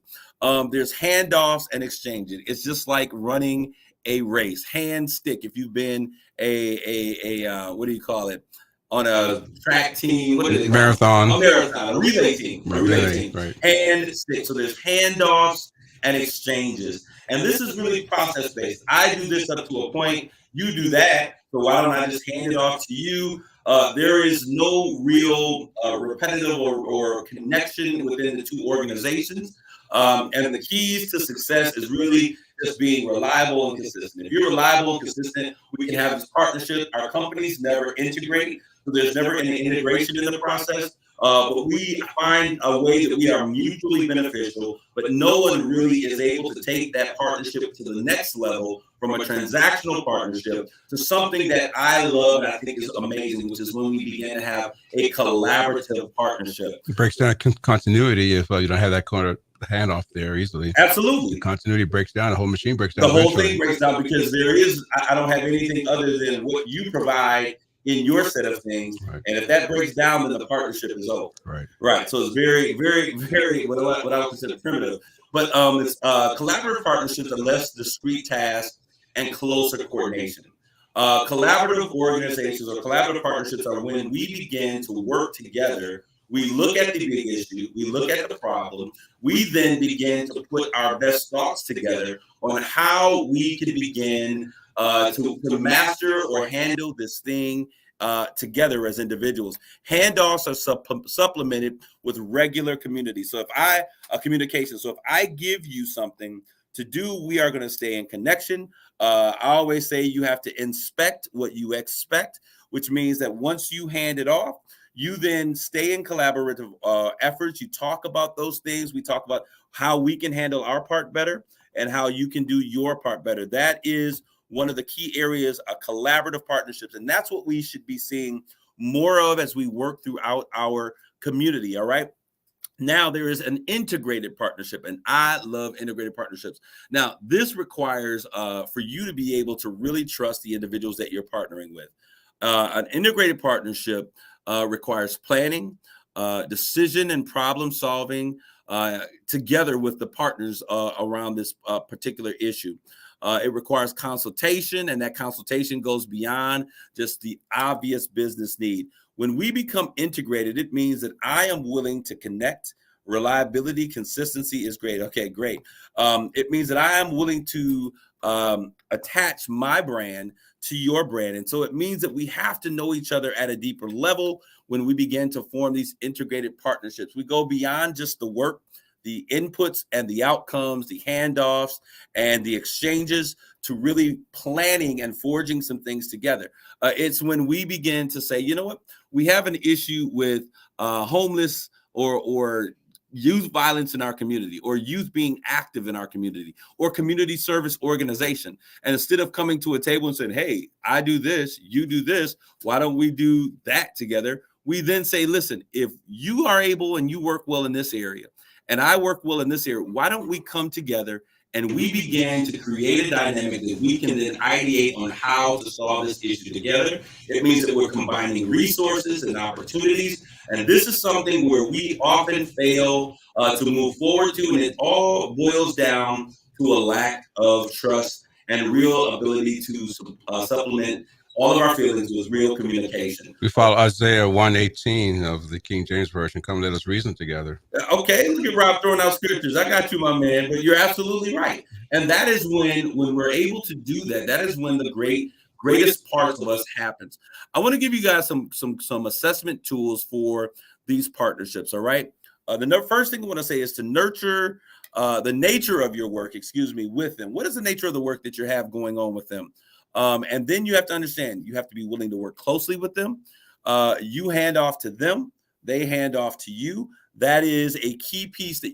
There's handoffs and exchanges. It's just like running a race, hand stick. If you've been a what do you call it, on a track team, what is it? Marathon, a relay team, right. Hand stick. So there's handoffs and exchanges, and this is really process based. I do this up to a point. You do that. So why don't I just hand it off to you? There is no real repetitive or connection within the two organizations. And the keys to success is really just being reliable and consistent. If you're reliable and consistent, we can have this partnership. Our companies never integrate, so there's never any integration in the process. But we find a way that we are mutually beneficial, but no one really is able to take that partnership to the next level from a transactional partnership to something that I love and I think is amazing, which is when we begin to have a collaborative partnership. It breaks down continuity if you don't have that kind of handoff there easily. Absolutely. The continuity breaks down. The whole machine breaks down. The whole thing breaks down because I don't have anything other than what you provide in your set of things. Right. And if that breaks down, then the partnership is over. Right. So it's very, very, very, what I would consider primitive. But it's collaborative partnerships are less discrete tasks and closer coordination. Collaborative organizations or collaborative partnerships are when we begin to work together. We look at the big issue, we look at the problem, we then begin to put our best thoughts together on how we can begin to master or handle this thing together as individuals. Handoffs are supplemented with regular community. So communication. So if I give you something to do, we are going to stay in connection. I always say you have to inspect what you expect, which means that once you hand it off, you then stay in collaborative efforts. You talk about those things. We talk about how we can handle our part better and how you can do your part better. That is one of the key areas of collaborative partnerships. And that's what we should be seeing more of as we work throughout our community. All right. Now there is an integrated partnership, and I love integrated partnerships. Now, this requires for you to be able to really trust the individuals that you're partnering with. An integrated partnership requires planning, decision and problem solving together with the partners around this particular issue. It requires consultation, and that consultation goes beyond just the obvious business need. When we become integrated, it means that I am willing to connect. Reliability, consistency is great. Okay, great. It means that I am willing to attach my brand to your brand. And so it means that we have to know each other at a deeper level when we begin to form these integrated partnerships. We go beyond just the work, the inputs and the outcomes, the handoffs and the exchanges to really planning and forging some things together. It's when we begin to say, you know what, we have an issue with homeless or youth violence in our community, or youth being active in our community, or community service organization. And instead of coming to a table and saying, hey, I do this, you do this, why don't we do that together? We then say, listen, if you are able and you work well in this area, and I work well in this area, why don't we come together and we begin to create a dynamic that we can then ideate on how to solve this issue together. It means that we're combining resources and opportunities. And this is something where we often fail to move forward to, and it all boils down to a lack of trust and real ability to supplement all of our feelings with real communication. We follow Isaiah 1:18 of the King James Version. Come, let us reason together. Okay, look at Rob throwing out scriptures. I got you, my man, but you're absolutely right. And that is when we're able to do that, that is when the greatest parts of us happens. I want to give you guys some assessment tools for these partnerships, all right? The first thing I want to say is to nurture the nature of your work, with them. What is the nature of the work that you have going on with them? And then you have to understand, you have to be willing to work closely with them. You hand off to them, they hand off to you. That is a key piece that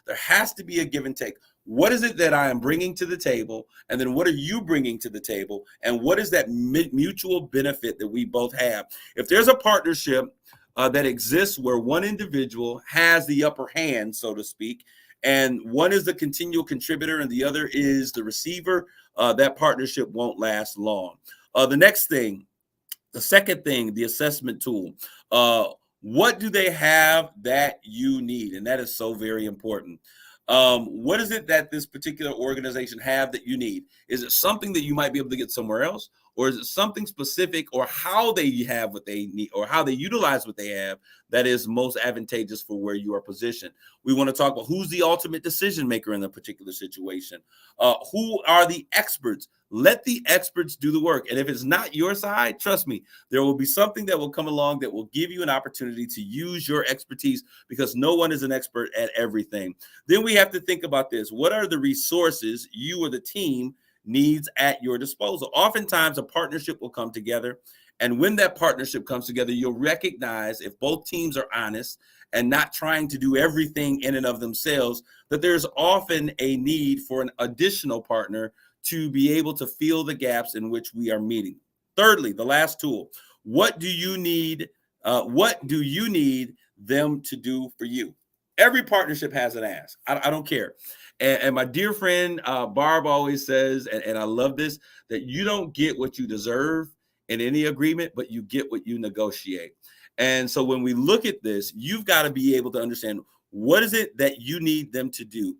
there has to be a give and take. What is it that I am bringing to the table? And then what are you bringing to the table? And what is that mutual benefit that we both have? If there's a partnership that exists where one individual has the upper hand, so to speak, and one is the continual contributor and the other is the receiver, that partnership won't last long. The second thing, the assessment tool. What do they have that you need? And that is so very important. What is it that this particular organization have that you need? Is it something that you might be able to get somewhere else? Or is it something specific, or how they have what they need, or how they utilize what they have that is most advantageous for where you are positioned? We want to talk about who's the ultimate decision maker in a particular situation. Who are the experts? Let the experts do the work. And if it's not your side, trust me, there will be something that will come along that will give you an opportunity to use your expertise, because no one is an expert at everything. Then we have to think about this. What are the resources you or the team needs at your disposal? Oftentimes a partnership will come together, and when that partnership comes together, you'll recognize, if both teams are honest and not trying to do everything in and of themselves, that there's often a need for an additional partner to be able to fill the gaps in which we are meeting. Thirdly, the last tool, what do you need them to do for you? Every partnership has an ask. I don't care. And my dear friend Barb always says, and I love this, that you don't get what you deserve in any agreement, but you get what you negotiate. And so when we look at this, you've got to be able to understand, what is it that you need them to do?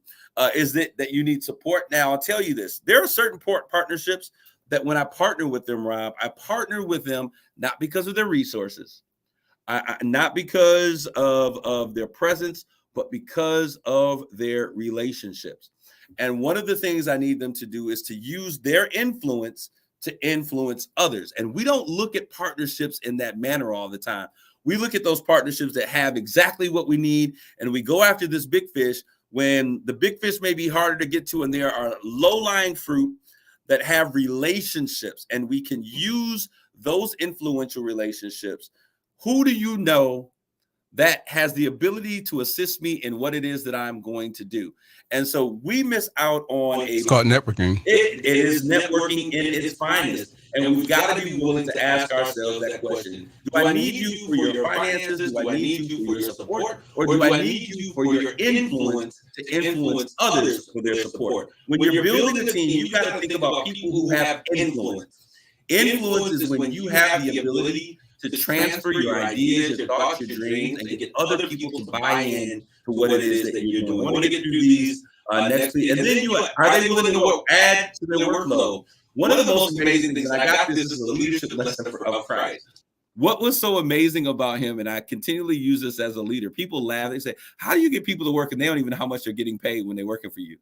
Is it that you need support? Now, I'll tell you this. There are certain partnerships that when I partner with them, Rob, I partner with them not because of their resources, not because of their presence, but because of their relationships. And one of the things I need them to do is to use their influence to influence others. And we don't look at partnerships in that manner all the time. We look at those partnerships that have exactly what we need, and we go after this big fish when the big fish may be harder to get to, and there are low-lying fruit that have relationships, and we can use those influential relationships. Who do you know that has the ability to assist me in what it is that I'm going to do? And so we miss out on It's called networking. It is networking in its finest. And we've got to be willing to ask ourselves that question. Do I need you for your finances? Do I need you for your support? Or do I need you for your influence to influence others for their support? When you're building a team, you've got to think about people who have influence. Influence is when you have the ability to transfer your ideas, your thoughts, your dreams, and get other people to buy in to what it is that you're doing. I want to get through these next week. And then are they willing to add to their workload? One of the most amazing things, and I got this is a leadership lesson of Christ. What was so amazing about him, and I continually use this as a leader, people laugh. They say, how do you get people to work and they don't even know how much they're getting paid when they're working for you?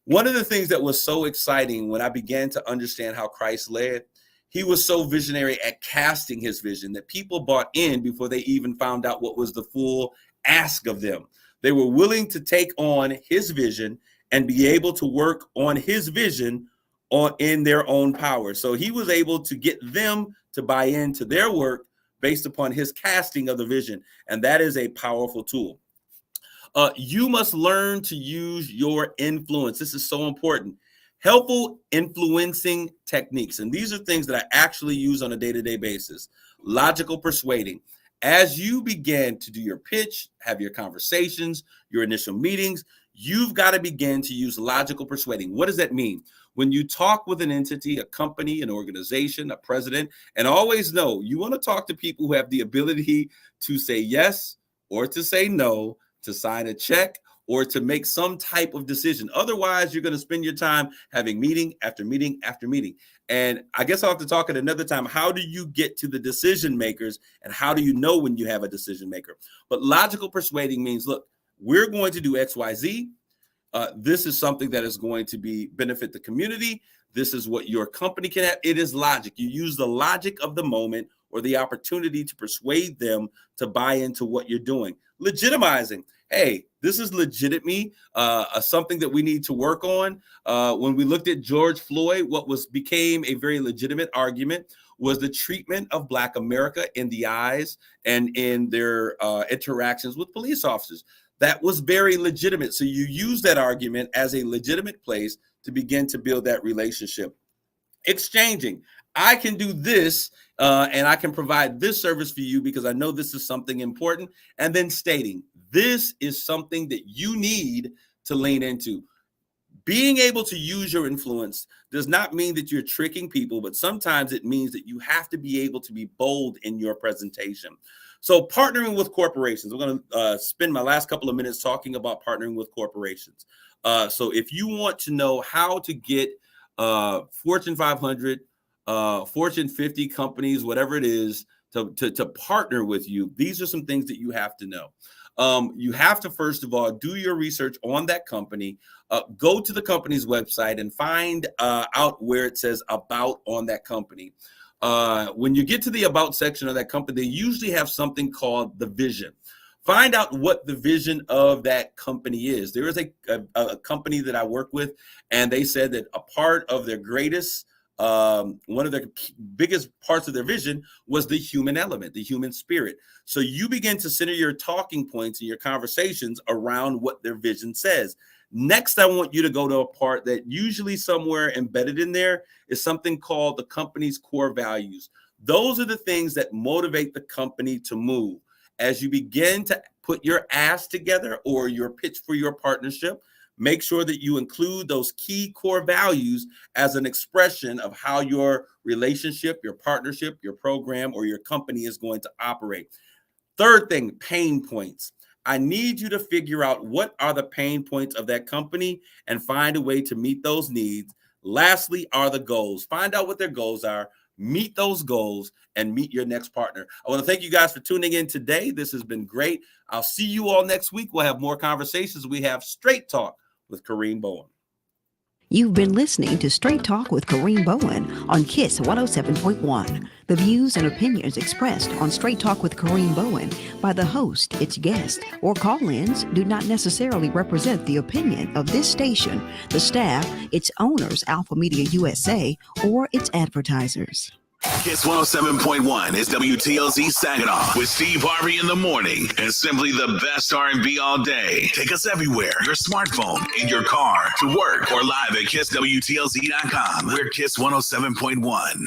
One of the things that was so exciting when I began to understand how Christ led, he was so visionary at casting his vision that people bought in before they even found out what was the full ask of them. They were willing to take on his vision and be able to work on his vision in their own power. So he was able to get them to buy into their work based upon his casting of the vision. And that is a powerful tool. You must learn to use your influence. This is so important. Helpful influencing techniques. And these are things that I actually use on a day-to-day basis. Logical persuading. As you begin to do your pitch, have your conversations, your initial meetings, you've got to begin to use logical persuading. What does that mean? When you talk with an entity, a company, an organization, a president, and always know you want to talk to people who have the ability to say yes or to say no, to sign a check, or to make some type of decision. Otherwise, you're going to spend your time having meeting after meeting after meeting. And I guess I'll have to talk at another time. How do you get to the decision makers, and how do you know when you have a decision maker? But logical persuading means, look, we're going to do X, Y, Z. This is something that is going to benefit the community. This is what your company can have. It is logic. You use the logic of the moment or the opportunity to persuade them to buy into what you're doing. Legitimizing. Hey, this is legitimately something that we need to work on. When we looked at George Floyd, what became a very legitimate argument was the treatment of Black America in the eyes and in their interactions with police officers. That was very legitimate. So you use that argument as a legitimate place to begin to build that relationship. Exchanging. I can do this and I can provide this service for you because I know this is something important. And then stating, this is something that you need to lean into. Being able to use your influence does not mean that you're tricking people, but sometimes it means that you have to be able to be bold in your presentation. So partnering with corporations, I'm going to spend my last couple of minutes talking about partnering with corporations. So if you want to know how to get Fortune 500, Fortune 50 companies, whatever it is, to partner with you, these are some things that you have to know. You have to, first of all, do your research on that company, go to the company's website and find out where it says about on that company. When you get to the about section of that company, they usually have something called the vision. Find out what the vision of that company is. There is a company that I work with, and they said that a part of their greatest, one of the biggest parts of their vision was the human element, the human spirit. So you begin to center your talking points and your conversations around what their vision says. Next, I want you to go to a part that usually somewhere embedded in there is something called the company's core values. Those are the things that motivate the company to move. As you begin to put your ask together or your pitch for your partnership, make sure that you include those key core values as an expression of how your relationship, your partnership, your program, or your company is going to operate. Third thing, pain points. I need you to figure out what are the pain points of that company and find a way to meet those needs. Lastly, are the goals. Find out what their goals are, meet those goals, and meet your next partner. I want to thank you guys for tuning in today. This has been great. I'll see you all next week. We'll have more conversations. We have Straight Talk with Kareem Bowen. You've been listening to Straight Talk with Kareem Bowen on KISS 107.1. The views and opinions expressed on Straight Talk with Kareem Bowen by the host, its guest, or call-ins do not necessarily represent the opinion of this station, the staff, its owners, Alpha Media USA, or its advertisers. KISS 107.1 is WTLZ Saginaw with Steve Harvey in the morning and simply the best R&B all day. Take us everywhere. Your smartphone, in your car, to work, or live at KISSWTLZ.com. We're KISS 107.1.